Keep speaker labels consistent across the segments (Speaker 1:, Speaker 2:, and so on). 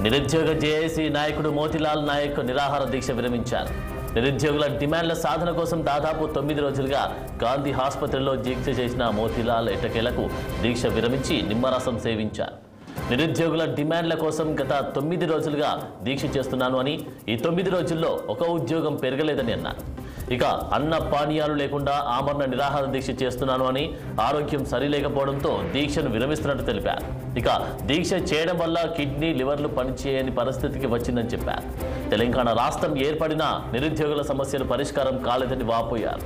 Speaker 1: నిరుద్యోగ జేఏసీ నాయకుడు మోతీలాల్ నాయక్ నిరాహార దీక్ష విరమించారు. నిరుద్యోగుల డిమాండ్ల సాధన కోసం దాదాపు 9 రోజులుగా గాంధీ ఆసుపత్రిలో దీక్ష చేసిన మోతీలాల్ ఎట్టకేలకు దీక్ష విరమించి నిమ్మరసం సేవించారు. నిరుద్యోగుల డిమాండ్ల కోసం గత 9 రోజులుగా దీక్ష చేస్తున్నాను అని, ఈ 9 రోజుల్లో ఒక ఉద్యోగం పెరగలేదని అన్నారు. ఇక అన్న పానీయాలు లేకుండా ఆమరణ నిరాహార దీక్ష చేస్తున్నాను అని, ఆరోగ్యం సరిలేకపోవడంతో దీక్షను విరమిస్తున్నట్టు తెలిపారు. ఇక దీక్ష చేయడం వల్ల కిడ్నీ, లివర్లు పనిచేయని పరిస్థితికి వచ్చిందని చెప్పారు. తెలంగాణ రాష్ట్రం ఏర్పడినా నిరుద్యోగుల సమస్యలు పరిష్కారం కాలేదని వాపోయారు.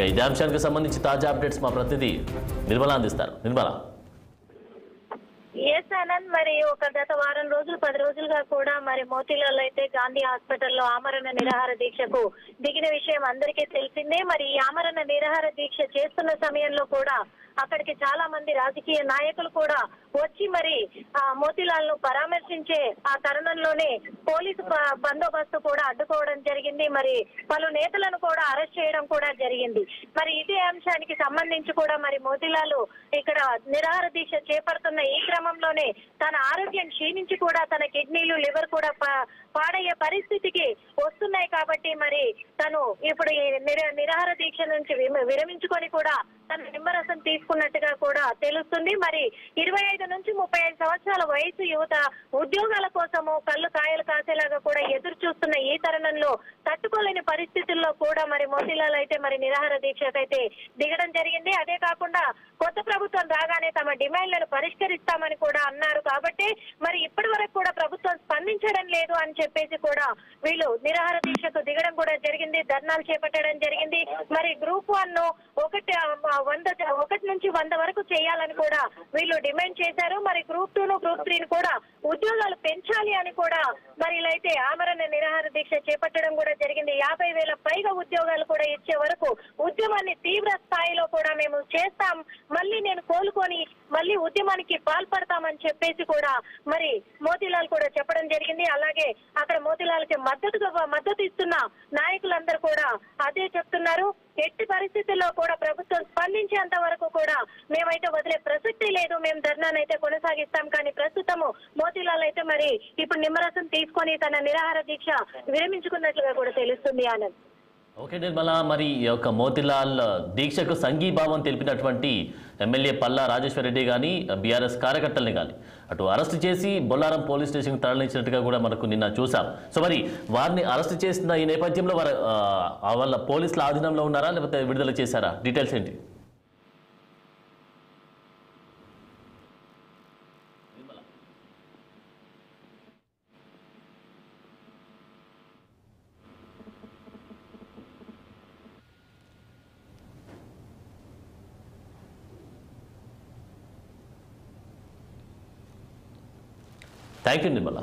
Speaker 1: ఇదే అంశానికి సంబంధించి తాజా అప్డేట్స్ మా ప్రతినిధి నిర్మల అందిస్తారు. నిర్మల.
Speaker 2: ఆనంద్, మరి గత వారం రోజులు 10 రోజులుగా కూడా మరి మోతీలాల్ అయితే గాంధీ హాస్పిటల్లో ఆమరణ నిరాహార దీక్షకు దిగిన విషయం అందరికీ తెలిసిందే. మరి ఈ ఆమరణ నిరాహార దీక్ష చేస్తున్న సమయంలో కూడా అక్కడికి చాలా మంది రాజకీయ నాయకులు కూడా వచ్చి మరి మోతీలాల్ ను పరామర్శించే ఆ తరుణంలోనే పోలీసు బందోబస్తు కూడా అడ్డుకోవడం జరిగింది. మరి పలు నేతలను కూడా అరెస్ట్ చేయడం కూడా జరిగింది. మరి ఇదే అంశానికి సంబంధించి కూడా మరి మోతీలాల్ ఇక్కడ నిరాహార దీక్ష చేపడుతున్న ఈ క్రమంలోనే తన ఆరోగ్యం క్షీణించి కూడా తన కిడ్నీలు, లివర్ కూడా పాడయ్యే పరిస్థితికి వస్తున్నాయి. కాబట్టి మరి తను ఇప్పుడు ఈ నిరాహార దీక్ష నుంచి విరమించుకొని కూడా తన నిమ్మరసం తీసుకున్నట్టుగా కూడా తెలుస్తుంది. మరి 25 నుంచి 35 సంవత్సరాల వయసు యువత ఉద్యోగాల కోసము కళ్ళు కాయలు కాసేలాగా కూడా ఎదురు చూస్తున్న ఈ తరుణంలో తట్టుకోలేని పరిస్థితుల్లో కూడా మరి మోతీలాల్ అయితే మరి నిరాహార దీక్షకైతే దిగడం జరిగింది. అదే కాకుండా కొత్త ప్రభుత్వం రాగానే తమ డిమాండ్లను పరిష్కరిస్తామని కూడా అన్నారు. కాబట్టి మరి ఇప్పటి వరకు కూడా ప్రభుత్వం స్పందించడం లేదు అని చెప్పేసి కూడా వీళ్ళు నిరాహార దీక్షకు దిగడం కూడా జరిగింది. ధర్నాలు చేపట్టడం జరిగింది. మరి గ్రూప్ 1 1 నుంచి 100 వరకు చేయాలని కూడా వీళ్ళు డిమాండ్ చేశారు. మరి గ్రూప్ 2 గ్రూప్ 3 కూడా ఉద్యోగాలు పెంచాలి అని కూడా మరి ఇలా అయితే ఆమరణ నిరాహార దీక్ష చేపట్టడం కూడా జరిగింది. 50,000 పైగా ఉద్యోగాలు కూడా ఇచ్చే వరకు ఉద్యమాన్ని తీవ్ర స్థాయిలో కూడా మేము చేస్తాం, మళ్ళీ నేను కోలుకొని మళ్ళీ ఉద్యమానికి పాల్పడతామని చెప్పేసి కూడా మరి మోతీలాల్ కూడా చెప్పడం జరిగింది. అలాగే అక్కడ మోతీలాల్ కి మద్దతు ఇస్తున్న నాయకులందరూ కూడా అదే చెప్తున్నారు. ఎట్టి పరిస్థితుల్లో కూడా ప్రభుత్వం స్పందించేంత వరకు కూడా మేమైతే వదిలే ప్రసక్తి లేదు, మేము ధర్నానైతే కొనసాగిస్తాం. కానీ ప్రస్తుతము మోతీలాల్ అయితే మరి ఇప్పుడు నిమ్మరసం తీసుకొని తన నిరాహార దీక్ష విరమించుకున్నట్లుగా కూడా తెలుస్తుంది. ఆనంద్.
Speaker 1: ఓకే నిర్మల, మరి ఈ యొక్క మోతీలాల్ దీక్షకు సంఘీభావం తెలిపినటువంటి ఎమ్మెల్యే పల్లా రాజేశ్వర్ రెడ్డి కానీ బీఆర్ఎస్ కార్యకర్తల్ని కానీ అటు అరెస్ట్ చేసి బొల్లారం పోలీస్ స్టేషన్కి తరలించినట్టుగా కూడా మనకు నిన్న చూసాం. సో మరి వారిని అరెస్ట్ చేసిన ఈ నేపథ్యంలో వాళ్ళ పోలీసుల ఆధీనంలో ఉన్నారా లేకపోతే విడుదల చేశారా? డీటెయిల్స్ ఏంటి? Thank you Nirmala.